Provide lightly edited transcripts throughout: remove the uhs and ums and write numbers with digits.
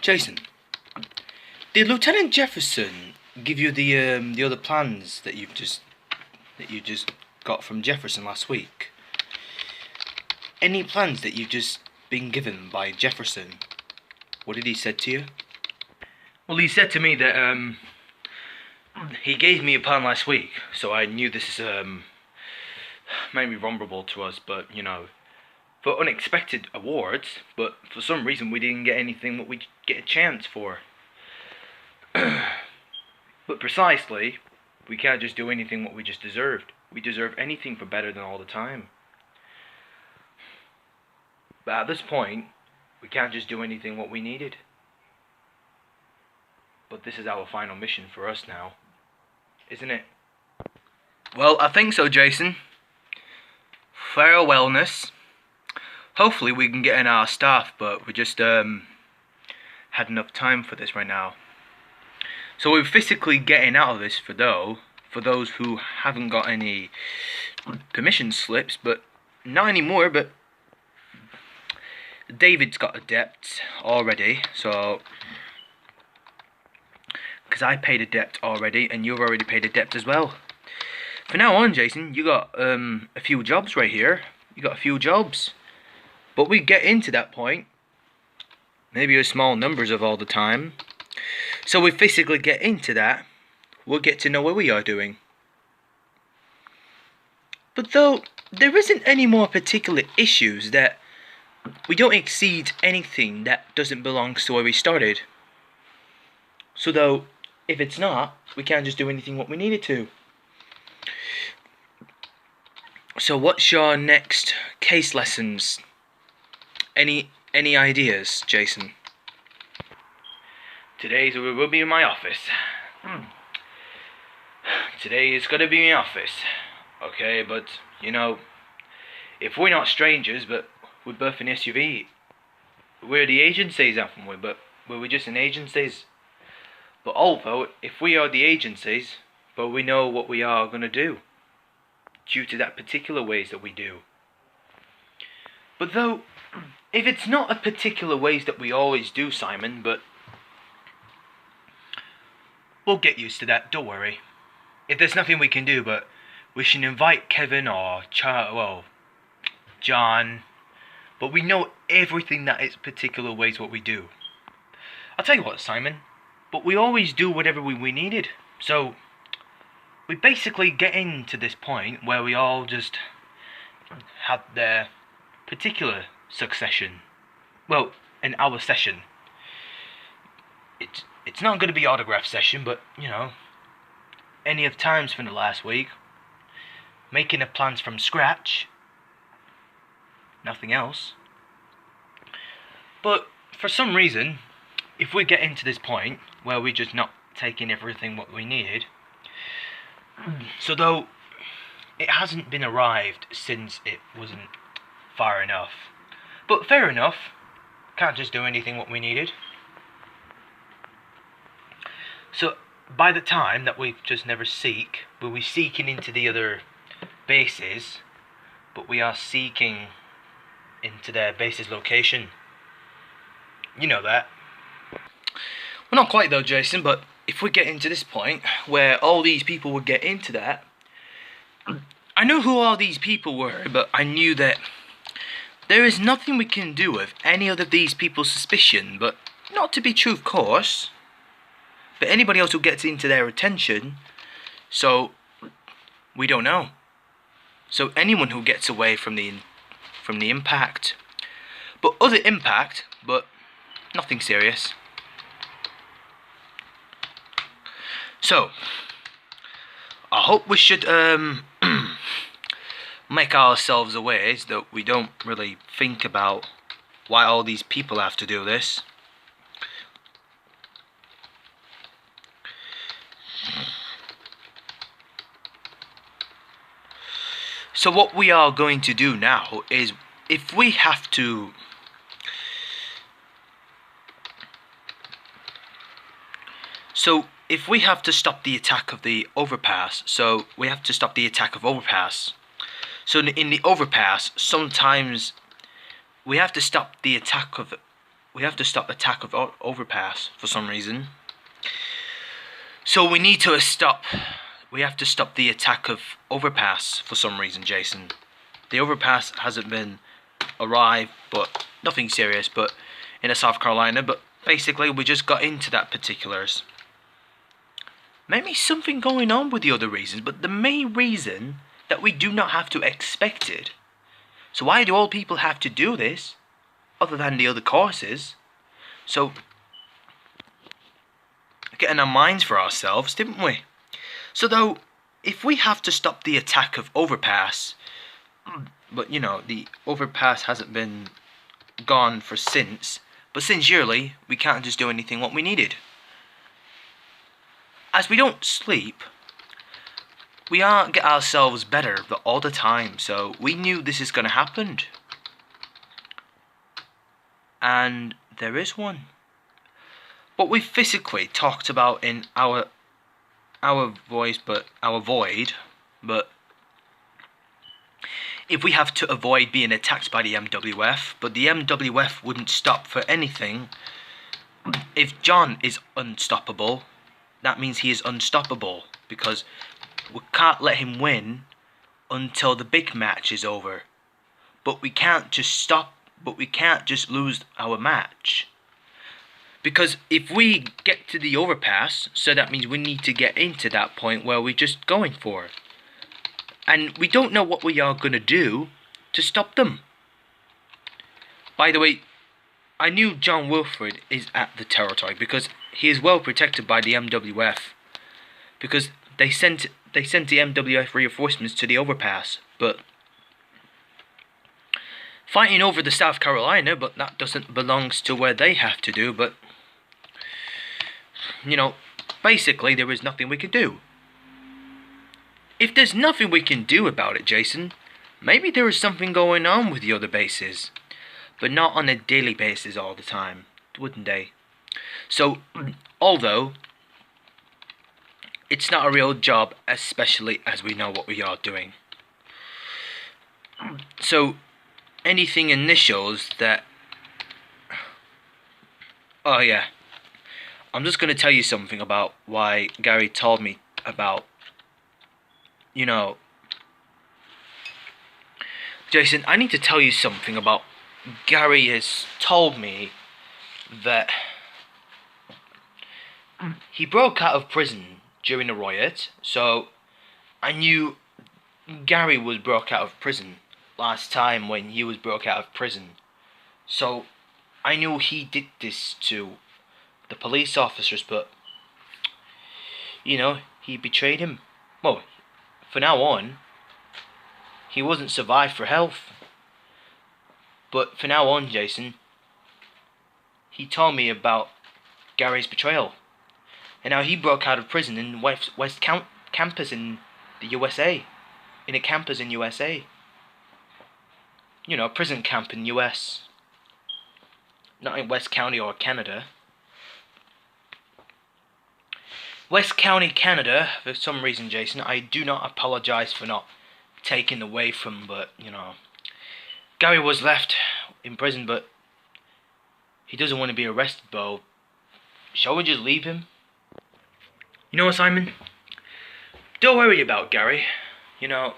Jason, did Lieutenant Jefferson give you the other plans that you just got from Jefferson last week? Any plans that you've just been given by Jefferson? What did he say to you? Well, he said to me that he gave me a plan last week, so I knew this is maybe vulnerable to us, but you know, for unexpected awards. But for some reason, we didn't get anything that we get a chance for. But precisely, we can't just do anything what we just deserved. We deserve anything for better than all the time. But at this point, we can't just do anything what we needed. But this is our final mission for us now, isn't it? Well, I think so, Jason. Farewellness. Hopefully we can get in our staff, but we just had enough time for this right now. So we're physically getting out of this for those who haven't got any permission slips, but not anymore. But David's got a debt already, so because I paid a debt already, and you've already paid a debt as well. For now on, Jason, you got a few jobs right here. You got a few jobs, but we get into that point. Maybe a small numbers of all the time. So we physically get into that. We'll get to know what we are doing. But though there isn't any more particular issues that we don't exceed anything that doesn't belong to where we started. So though, if it's not, we can't just do anything what we needed to. So what's your next case lessons? Any ideas, Jason? Today we will be in my office. Today is gonna be in my office. Okay, but you know, if we're not strangers, but we're both in SUV, we're the agencies, haven't we? But we're just in agencies. But although, if we are the agencies, but we know what we are gonna do, due to that particular ways that we do. But though, if it's not a particular ways that we always do, Simon, but we'll get used to that, don't worry. If there's nothing we can do, but we should invite Kevin or John, but we know everything that is particular ways what we do. I'll tell you what, Simon, but we always do whatever we needed. So we basically get into this point where we all just had their particular succession. Well, in our session. It's not going to be autograph session, but you know, any of times from the last week, making the plans from scratch, nothing else. But for some reason, if we get into this point where we're just not taking everything what we needed, so though it hasn't been arrived since it wasn't far enough, but fair enough, can't just do anything what we needed. So by the time that we've just never we'll be seeking into the other bases, but we are seeking into their base's location. You know that. Well, not quite though, Jason, but if we get into this point where all these people would get into that, I know who all these people were, but I knew that there is nothing we can do with any of these people's suspicion, but not to be true, of course. But anybody else who gets into their attention, so we don't know. So anyone who gets away from the impact, but other impact, but nothing serious. So I hope we should make ourselves aware that we don't really think about why all these people have to do this. So what we are going to do now is, if we have to stop the attack of the Overpass, so we have to stop the attack of Overpass. So in the Overpass, sometimes we have to stop the attack of we have to stop the attack of Overpass for some reason. So we need to stop. We have to stop the attack of Overpass for some reason, Jason. The Overpass hasn't been arrived, but nothing serious. But in South Carolina, but basically we just got into that particulars. Maybe something going on with the other reasons, but the main reason that we do not have to expect it. So why do all people have to do this, other than the other courses? So, getting our minds for ourselves, didn't we? So though, if we have to stop the attack of Overpass, but you know, the Overpass hasn't been gone for since, but since yearly, we can't just do anything what we needed. As we don't sleep, we aren't get ourselves better all the time, so we knew this is gonna happen. And there is one. What we physically talked about in our voice, but our void, but if we have to avoid being attacked by the MWF, but the MWF wouldn't stop for anything. If John is unstoppable, that means he is unstoppable, because we can't let him win until the big match is over. But we can't just lose our match. Because if we get to the Overpass, so that means we need to get into that point where we're just going for it. And we don't know what we are going to do to stop them. By the way, I knew John Wilfred is at the territory because he is well protected by the MWF. Because they sent the MWF reinforcements to the Overpass. But fighting over the South Carolina, but that doesn't belongs to where they have to do. But you know, basically there is nothing we can do. If there's nothing we can do about it, Jason, maybe there is something going on with the other bases, but not on a daily basis all the time, wouldn't they? So, although it's not a real job, especially as we know what we are doing. So, anything initials that... Oh yeah, I'm just going to tell you something about why Gary told me about, you know, Jason, I need to tell you something about Gary has told me that he broke out of prison during the riot, so I knew Gary was broke out of prison last time when he was broke out of prison. So I knew he did this to the police officers, but you know, he betrayed him. Well, for now on, he wasn't survived for health. But for now on, Jason, he told me about Gary's betrayal. And how he broke out of prison in West Campus in the USA. In a campus in USA. You know, a prison camp in US. Not in West County or Canada. West County, Canada, for some reason, Jason, I do not apologize for not taking away from, but, you know, Gary was left in prison, but he doesn't want to be arrested, Bo. Shall we just leave him? You know what, Simon? Don't worry about Gary. You know,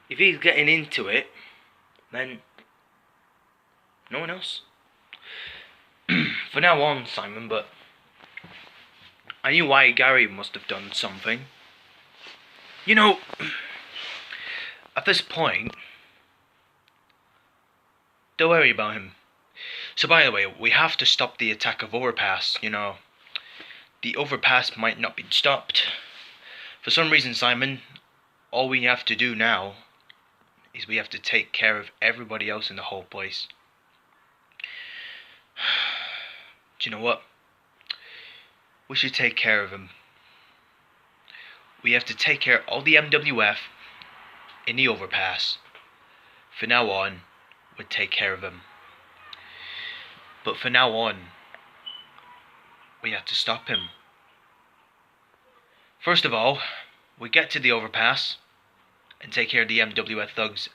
if he's getting into it, then no one else. For now on, Simon, but I knew why Gary must have done something. You know, at this point, don't worry about him. So by the way, we have to stop the attack of Overpass, you know. The Overpass might not be stopped. For some reason, Simon, all we have to do now is we have to take care of everybody else in the whole place. Do you know what? We should take care of him. We have to take care of all the MWF in the Overpass. For now on, we'll take care of him. But for now on, we have to stop him. First of all, we get to the Overpass and take care of the MWF thugs